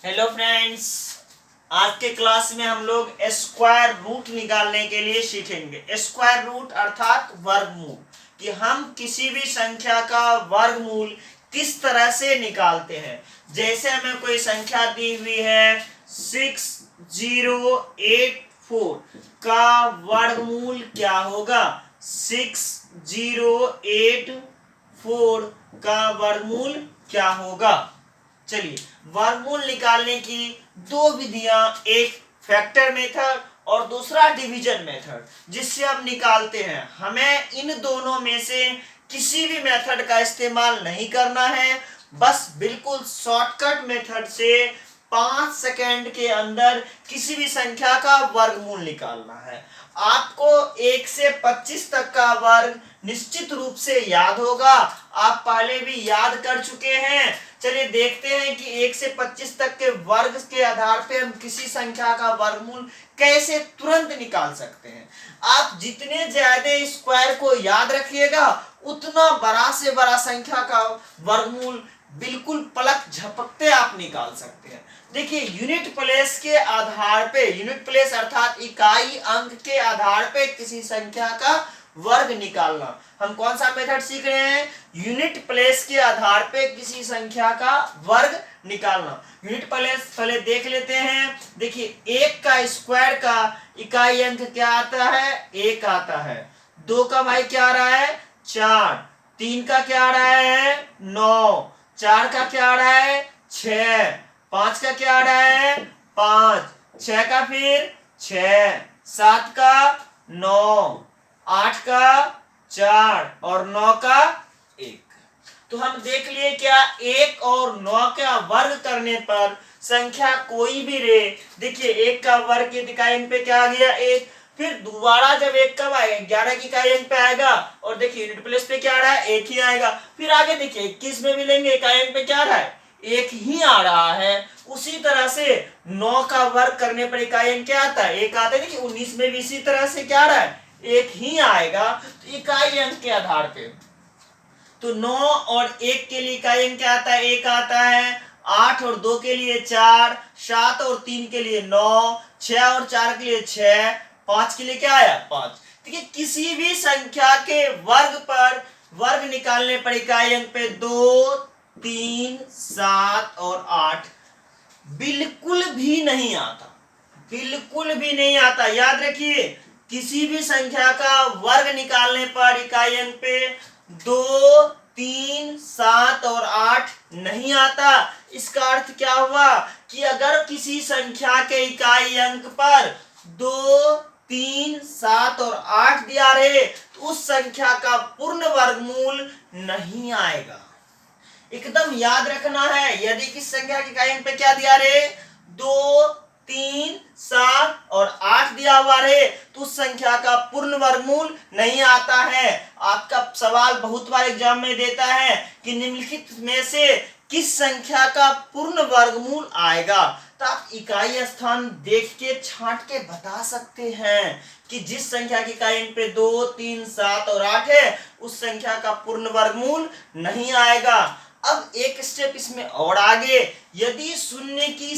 Hello friends, आज के class में हम लोग स्क्वायर रूट निकालने के लिए सीखेंगे। स्क्वायर रूट अर्थात वर्गमूल, कि हम किसी भी संख्या का वर्गमूल किस तरह से निकालते हैं। जैसे हमें कोई संख्या दी हुई है 6084 का वर्गमूल क्या होगा। 6084 का वर्गमूल क्या होगा। चलिए, वर्गमूल निकालने की दो विधियां, एक फैक्टर मेथड और दूसरा डिवीजन मेथड, जिससे हम निकालते हैं। हमें इन दोनों में से किसी भी मेथड का इस्तेमाल नहीं करना है, बस बिल्कुल शॉर्टकट मेथड से 5 सेकेंड के अंदर किसी भी संख्या का वर्गमूल निकालना है। आपको 1 से 25 तक का वर्ग निश्चित रूप से याद होगा, आप पहले भी याद कर चुके हैं। चलिए देखते हैं कि 1 से 25 तक के वर्ग के आधार पे हम किसी संख्या का वर्गमूल कैसे तुरंत निकाल सकते हैं। आप जितने ज्यादा स्क्वायर को याद रखिएगा, उतना बड़ा से बड़ा संख्या का वर्गमूल बिल्कुल पलक झपकते आप निकाल सकते हैं। देखिए, यूनिट प्लेस के आधार पे, यूनिट प्लेस अर्थात इकाई अंक के आधार पे किसी संख्या का वर्ग निकालना। हम कौन सा मेथड सीख रहे हैं? यूनिट प्लेस के आधार पे किसी संख्या का वर्ग निकालना। यूनिट प्लेस पहले देख लेते हैं। देखिए, 1 का स्क्वायर का इकाई अंक क्या आता है? 1 आता है। 2 का भाई क्या आ रहा है? 4। 3 का क्या आ रहा है? 9। 4 का क्या आ रहा है? 6। 5 का क्या आ रहा है? 5। 6 का फिर 6। 7 का 9। 8 का 4 और 9 का 1। तो हम देख लिए क्या, 1 और 9 का वर्ग करने पर संख्या कोई भी रहे। देखिए, 1 का वर्ग के इकाई अंक पे क्या आ गया? 1। फिर दोबारा जब 1 कब आएगा? 11 की इकाई अंक पे आएगा, और देखिए यूनिट प्लेस पे क्या आ रहा है? 1 ही आएगा। फिर आगे देखिए 21 में भी लेंगे, इकाई अंक पे क्या आ रहा है? 1 ही आ रहा है। उसी तरह से 9 का वर्ग करने पर इकाई अंक क्या आता है? 1 आता है। देखिए 19 में भी इसी तरह से क्या आ रहा है? 1 ही आएगा। तो इकाई अंक के आधार पे तो 9 और 1 के लिए इकाई अंक क्या आता है? 1 आता है। 8 और 2 के लिए 4, 7 और 3 के लिए 9, 6 और 4 के लिए 6, 5 के लिए क्या आया? 5। देखिए, किसी भी संख्या के वर्ग पर वर्ग निकालने पर इकाई अंक पे 2, 3, 7 और 8 बिल्कुल भी नहीं आता। बिल्कुल भी नहीं आता। याद रखिए, किसी भी संख्या का वर्ग निकालने पर इकाई अंक पे 2, 3, 7 और 8 नहीं आता। इसका अर्थ क्या हुआ कि अगर किसी संख्या के इकाई अंक पर 2, 3, 7 और 8 दिया रहे, तो उस संख्या का पूर्ण वर्गमूल नहीं आएगा। एकदम याद रखना है। यदि किस संख्या की इकाई अंक पे क्या दिया रे? 2, 3, 7 और 8 दिया हुआ रे, तो उस संख्या का पूर्ण वर्गमूल नहीं आता है। आपका सवाल बहुत बार एग्जाम में देता है कि निम्नलिखित में से किस संख्या का पूर्ण वर्गमूल आएगा। तो आप इकाई स्थान देख के छांट के बता सकते हैं कि जिस संख्या की इकाई अंक पे 2, 3, 7 और 8 है, उस संख्या का पूर्ण वर्गमूल नहीं आएगा। अब एक स्टेप इसमें और आगे, यदि शून्य की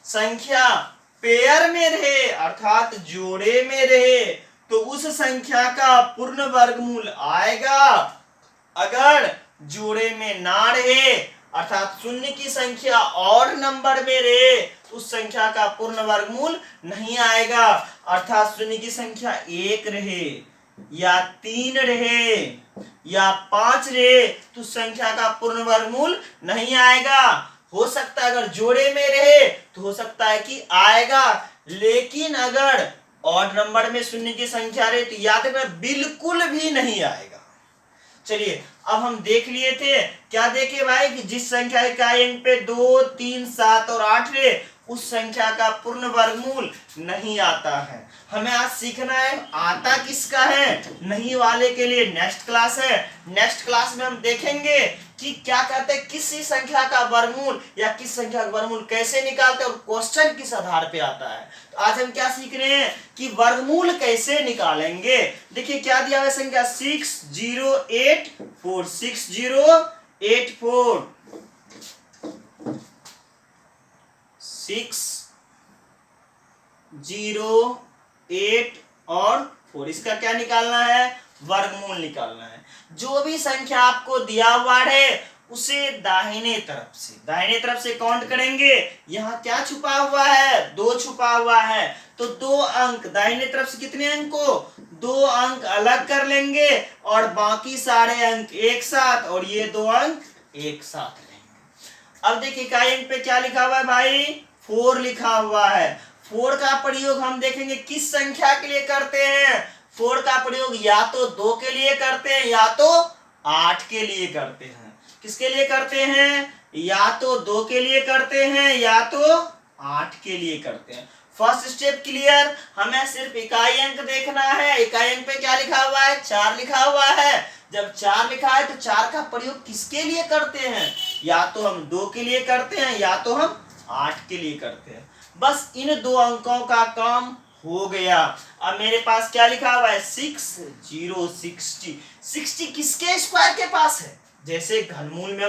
संख्या पेयर में रहे अर्थात जोड़े में रहे, तो उस संख्या का पूर्ण वर्गमूल आएगा। अगर जोड़े में ना रहे अर्थात शून्य की संख्या और नंबर में रहे, तो उस संख्या का पूर्ण वर्गमूल नहीं आएगा। अर्थात शून्य की संख्या 1 रहे या 3 रहे या 5 रहे, तो संख्या का पूर्ण वर्गमूल नहीं आएगा। हो सकता है अगर जोड़े में रहे तो हो सकता है कि आएगा, लेकिन अगर ऑड नंबर में शून्य की संख्या रहे तो याद रखना बिल्कुल भी नहीं आएगा। चलिए, अब हम देख लिए थे, क्या देखे भाई, कि जिस संख्या के इकाई अंक पे 2, 3, 7 और 8 रहे, उस संख्या का पूर्ण वर्गमूल नहीं आता है। हमें आज सीखना है आता किसका है। नहीं वाले के लिए नेक्स्ट क्लास है। नेक्स्ट क्लास में हम देखेंगे कि क्या कहते हैं, किसी संख्या का वर्गमूल या किस संख्या का वर्गमूल कैसे निकालते हैं और क्वेश्चन किस आधार पे आता है। तो आज हम क्या सीख रहे हैं कि वर्गमूल कैसे निकालेंगे। देखिए क्या दिया हुआ संख्या 6084। 6, 0, 8 और 4। इसका क्या निकालना है? वर्गमूल निकालना है। जो भी संख्या आपको दिया हुआ है उसे दाहिने तरफ से काउंट करेंगे। यहाँ क्या छुपा हुआ है? 2 छुपा हुआ है, तो 2 अंक दाहिने तरफ से, कितने अंक को? 2 अंक अलग कर लेंगे और बाकी सारे अंक एक साथ, और ये 2 अंक एक साथ रहेंगे। अब देखिए इकाई अंक पे क्या लिखा हुआ है भाई? 4 लिखा हुआ है। 4 का प्रयोग हम देखेंगे किस संख्या के लिए करते हैं? 4 का प्रयोग या तो 2 के लिए करते हैं या तो 8 के लिए करते हैं। किसके लिए करते हैं? या तो 2 के लिए करते हैं या तो 8 के लिए करते हैं। First step clear. हमें सिर्फ इकाई अंक देखना है। इकाई अंक पे क्या लिखा हुआ है? 4 लिखा हुआ है। जब 4 लिखा है तो 4 का प्रयोग किसके लिए करते हैं? या तो हम 2 के लिए करते हैं या तो हम 8 के लिए करते हैं। बस इन 2 अंकों का काम हो गया। अब मेरे पास क्या लिखा हुआ है? 6, 0, 60। 60 किसके स्क्वायर के पास है? जैसे घनमूल में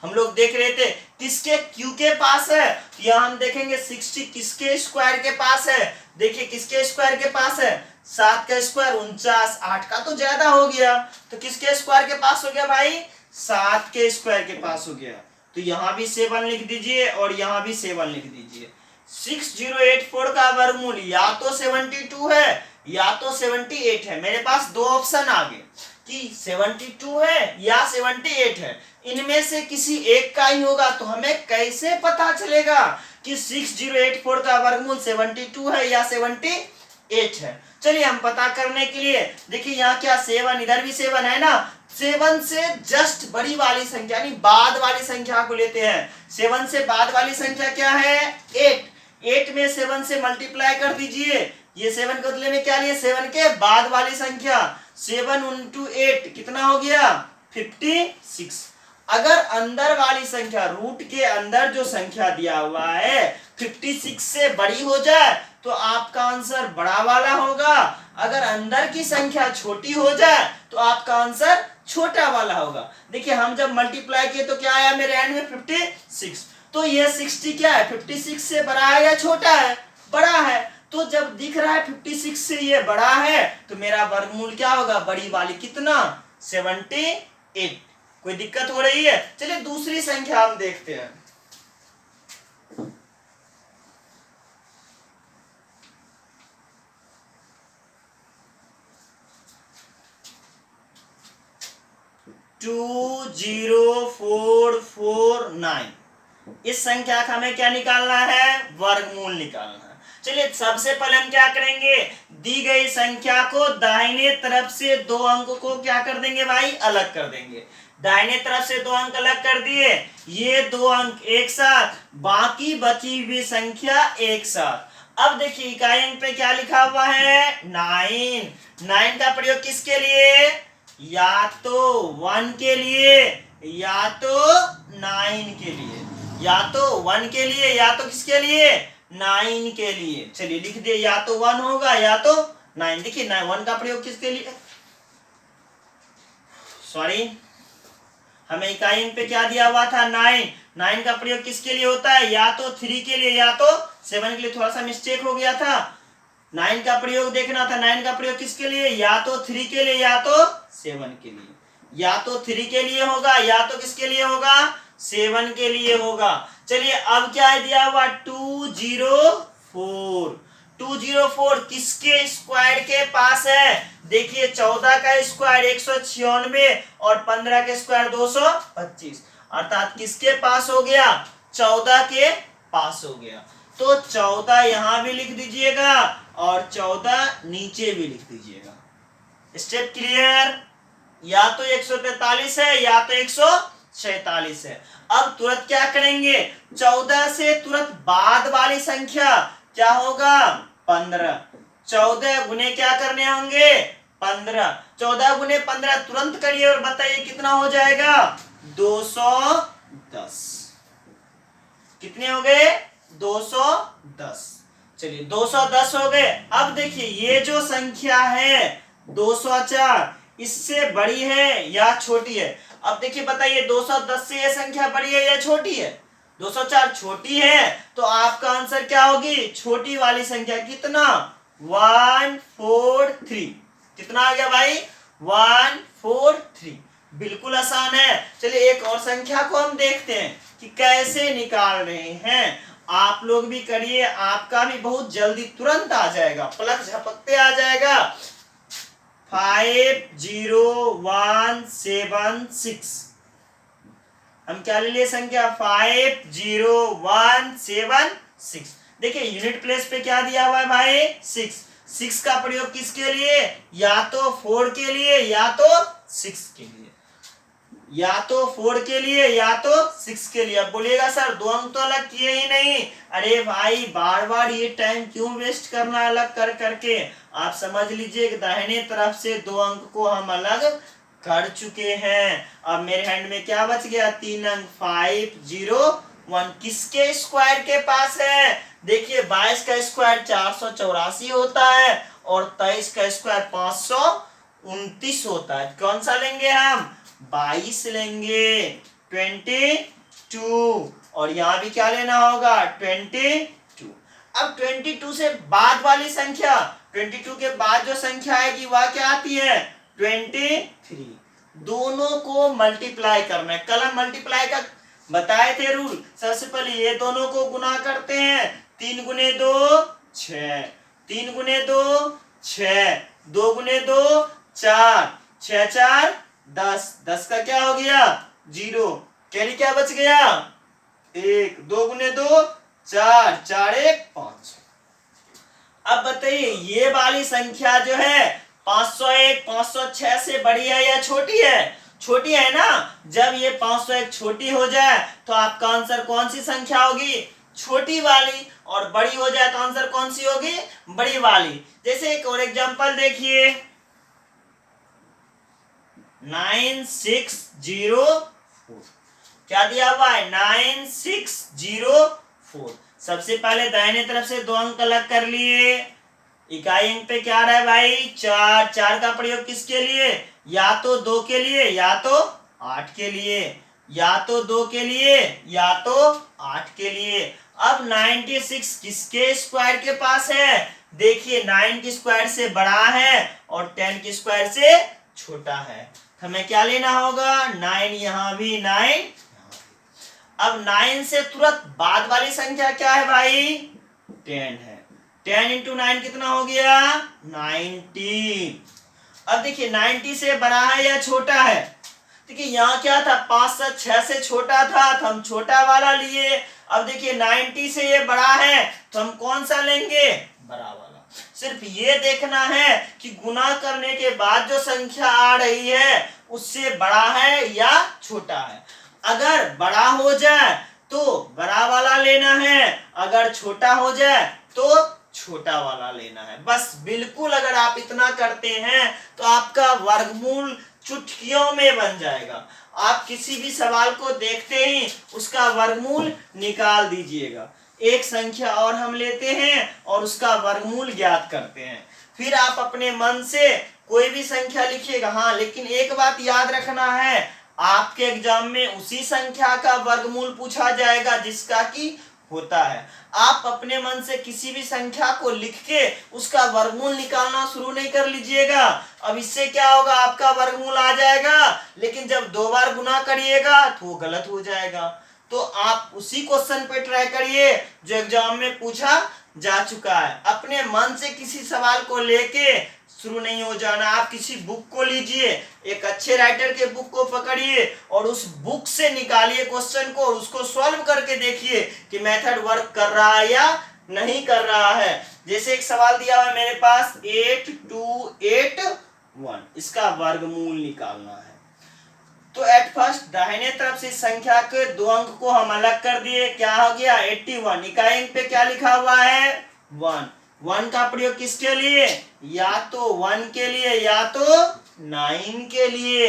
हम लोग देख रहे थे किसके? क्यू के पास है। यहाँ हम देखेंगे 60 किसके स्क्वायर के पास है? देखिए किसके स्क्वायर के पास है? 7 का स्क्वायर 49, 8 का तो ज्यादा हो गया, तो किसके स्क्वायर के पास हो गया भाई? 7 के स्क्वायर के पास हो गया। तो यहाँ भी 7 लिख दीजिए और यहाँ भी 7 लिख दीजिए। 6084 का वर्गमूल या तो 72 है या तो 78 है। मेरे पास 2 ऑप्शन आ गए कि 72 है या 78 है, इनमें से किसी एक का ही होगा। तो हमें कैसे पता चलेगा कि 6084 का वर्गमूल 72 है या 78 है? चलिए हम पता करने के लिए देखिए यहाँ क्या 7, इधर भी 7 है ना। 7 से जस्ट बड़ी वाली संख्या यानी बाद वाली संख्या को लेते हैं। 7 से बाद वाली संख्या क्या है? 8। 8 में 7 से मल्टीप्लाई कर दीजिए। ये 7 के बदले में क्या लिए? 7 के बाद वाली संख्या। 7 × 8 कितना हो गया? 56। अगर अंदर वाली संख्या, रूट के अंदर जो संख्या दिया हुआ है 56 से बड़ी हो जाए तो आपका आंसर बड़ा वाला होगा। अगर अंदर की संख्या छोटी हो जाए तो आपका आंसर छोटा वाला होगा। देखिए हम जब मल्टीप्लाई किए तो क्या आया मेरे एंड में? 56। तो ये 60 क्या है? 56 से बड़ा है या छोटा है? बड़ा है। तो जब दिख रहा है 56 से ये बड़ा है तो मेरा वर्गमूल क्या होगा? बड़ी वाली कितना? 78। कोई दिक्कत हो रही है? चलिए दूसरी संख्या हम देखते हैं। टू 0,449। इस संख्या का हमें क्या निकालना है? वर्गमूल निकालना है। चलिए सबसे पहले हम क्या करेंगे? दी गई संख्या को दाहिने तरफ से 2 अंक को क्या कर देंगे भाई? अलग कर देंगे। दाहिने तरफ से 2 अंक अलग कर दिए, ये 2 अंक एक साथ, बाकी बची हुई संख्या एक साथ। अब देखिए इकाई अंक पे क्या लिखा हुआ है? 9। 9 का प्रयोग किसके लिए? या तो 1 के लिए या तो 9 के लिए। या तो 1 के लिए या तो किसके लिए? 9 के लिए। चलिए लिख दिए, या तो 1 होगा या तो 9। देखिए 1 का प्रयोग किसके लिए? सॉरी, हमें इकाई अंक पे क्या दिया हुआ था? 9। 9 का प्रयोग किसके लिए होता है? या तो 3 के लिए या तो 7 के लिए। थोड़ा सा मिस्टेक हो गया था, 9 का प्रयोग देखना था। 9 का प्रयोग किसके लिए? या तो 3 के लिए या तो 7 के लिए। या तो 3 के लिए होगा या तो किसके लिए होगा? 7 के लिए होगा। चलिए अब क्या है दिया हुआ? 204। 204 किसके स्क्वायर के पास है? देखिए 14 का स्क्वायर 196 और 15 के स्क्वायर 225, अर्थात किसके पास हो गया? 14 के पास हो गया। तो 14 यहां भी लिख दीजिएगा और 14 नीचे भी लिख दीजिएगा। Step clear? या तो 143 है या तो 146 है। अब तुरंत क्या करेंगे? 14 से तुरंत बाद वाली संख्या क्या होगा? 15। 14 गुने क्या करने होंगे? 15। 14 गुने 15 तुरंत करिए और बताइए कितना हो जाएगा? 210। कितने हो गए? 210। चलिए 210 हो गए। अब देखिए ये जो संख्या है 204 इससे बड़ी है या छोटी है? अब देखिए बताइए 210 से ये संख्या बड़ी है या छोटी है? 204 छोटी है तो आपका आंसर क्या होगी, छोटी वाली संख्या कितना, 143। कितना आ गया भाई, 143। बिल्कुल आसान है। चलिए एक और संख्या को हम देखते हैं कि कैसे निकाल रहे हैं। आप लोग भी करिए, आपका भी बहुत जल्दी तुरंत आ जाएगा, पलक झपकते आ जाएगा। 50176, हम क्या ले लिए संख्या 50176। देखिए यूनिट प्लेस पे क्या दिया हुआ है भाई, 6। 6 का प्रयोग किसके लिए, या तो 4 के लिए या तो 6 के लिए, या तो 4 के लिए या तो 6 के लिए। अब बोलिएगा सर 2 अंक तो अलग किए ही नहीं। अरे भाई बार बार ये टाइम क्यों वेस्ट करना अलग कर करके। आप समझ लीजिए कि दाहिने तरफ से 2 अंक को हम अलग कर चुके हैं। अब मेरे हैंड में क्या बच गया, 3 अंक, 501 किसके स्क्वायर के पास है। देखिए 22 का स्क्वायर 484 होता है और 23 का स्क्वायर 529 होता है। कौन सा लेंगे हम, 22 लेंगे, 22। और यहां भी क्या लेना होगा, 22। अब 22 से बाद वाली संख्या, 22 के बाद जो संख्या आएगी वह क्या आती है, 23। दोनों को मल्टीप्लाई करना है। कल हम मल्टीप्लाई का बताए थे रूल। सबसे पहले ये दोनों को गुना करते हैं, 3 गुने 2 6, 3 गुने 2 6, 2 गुने 2 4, 6 4 10, 10 का क्या हो गया 0, कैरी क्या बच गया 1, 2 गुने 2 4, 4 1 5। अब बताइए ये वाली संख्या जो है 501 506 से बड़ी है या छोटी है, छोटी है ना। जब ये 501 छोटी हो जाए तो आपका आंसर कौन सी संख्या होगी, छोटी वाली, और बड़ी हो जाए तो आंसर कौन सी होगी, बड़ी वाली। जैसे एक और एग्जांपल देखिए, 9604, क्या दिया हुआ है 9604। सबसे पहले दाहिने तरफ से 2 अंक अलग कर लिए। इकाई अंक पे क्या रहा है भाई 4, 4 का प्रयोग किसके लिए, या तो 2 के लिए या तो 8 के लिए, या तो 2 के लिए या तो 8 के लिए। अब 96 किसके स्क्वायर के पास है, देखिए 9 के स्क्वायर से बड़ा है और 10 के स्क्वायर से छोटा है। हमें क्या लेना होगा, 9 यहां भी 9। अब 9 से तुरंत बाद वाली संख्या क्या है भाई 10 है। 10 इंटू 9 कितना हो गया 90। अब देखिए 90 से बड़ा है या छोटा है, देखिए यहाँ क्या था 5 से 6 से छोटा था तो हम छोटा वाला लिए। अब देखिए 90 से ये बड़ा है तो हम कौन सा लेंगे, बड़ा वाला। सिर्फ ये देखना है कि गुना करने के बाद जो संख्या आ रही है उससे बड़ा है या छोटा है। अगर बड़ा हो जाए तो बड़ा वाला लेना है, अगर छोटा हो जाए तो छोटा वाला लेना है। बस बिल्कुल अगर आप इतना करते हैं तो आपका वर्गमूल चुटकियों में बन जाएगा। आप किसी भी सवाल को देखते ही उसका वर्गमूल निकाल दीजिएगा। एक संख्या और हम लेते हैं और उसका वर्गमूल ज्ञात करते हैं, फिर आप अपने मन से कोई भी संख्या लिखिएगा। हाँ लेकिन एक बात याद रखना है, आपके एग्जाम में उसी संख्या का वर्गमूल पूछा जाएगा जिसका की होता है। आप अपने मन से किसी भी संख्या को लिख के उसका वर्गमूल निकालना शुरू नहीं कर लीजिएगा। अब इससे क्या होगा, आपका वर्गमूल आ जाएगा लेकिन जब 2 बार गुना करिएगा तो वो गलत हो जाएगा। तो आप उसी क्वेश्चन पे ट्राई करिए जो एग्जाम में पूछा जा चुका है। अपने मन से किसी सवाल को लेके शुरू नहीं हो जाना। आप किसी बुक को लीजिए, एक अच्छे राइटर के बुक को पकड़िए और उस बुक से निकालिए क्वेश्चन को और उसको सॉल्व करके देखिए कि मेथड वर्क कर रहा है या नहीं कर रहा है। जैसे एक सवाल दिया हुआ है मेरे पास 8281, इसका वर्गमूल निकालना है। तो एट फर्स्ट दाहिने तरफ से संख्या के 2 अंक को हम अलग कर दिए, क्या हो गया 81। इकाई अंक पे क्या लिखा हुआ है 1। 1 का प्रयोग किसके लिए, या तो 1 के लिए या तो 9 के लिए।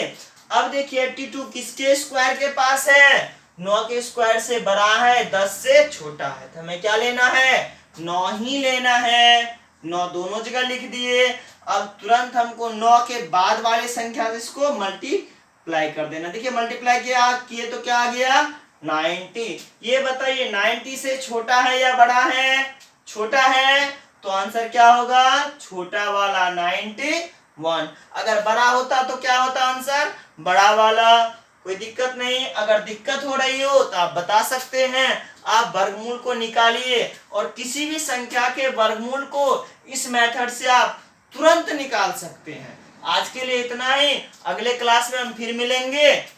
अब देखिए 82 किसके स्क्वायर के पास है, 9 के स्क्वायर से बड़ा है 10 से छोटा है। तो हमें क्या लेना है 9 ही लेना है। 9 दोनों जगह लिख दिए। अब तुरंत हमको 9 के बाद वाले संख्या से इसको मल्टीप्लाई कर देना। देखिए मल्टीप्लाई किया किए तो क्या आ गया 90। ये बताइए 90 से छोटा है या बड़ा है? छोटा है, तो आंसर क्या होगा? छोटा वाला 91। अगर बड़ा होता तो क्या होता आंसर? बड़ा वाला। कोई दिक्कत नहीं। अगर दिक्कत हो रही हो तो आप बता सकते हैं, आप वर्गमूल को निकालिए और किसी भी संख्या के वर्गमूल को इस मेथड से आप तुरंत निकाल सकते हैं। आज के लिए इतना ही, अगले क्लास में हम फिर मिलेंगे।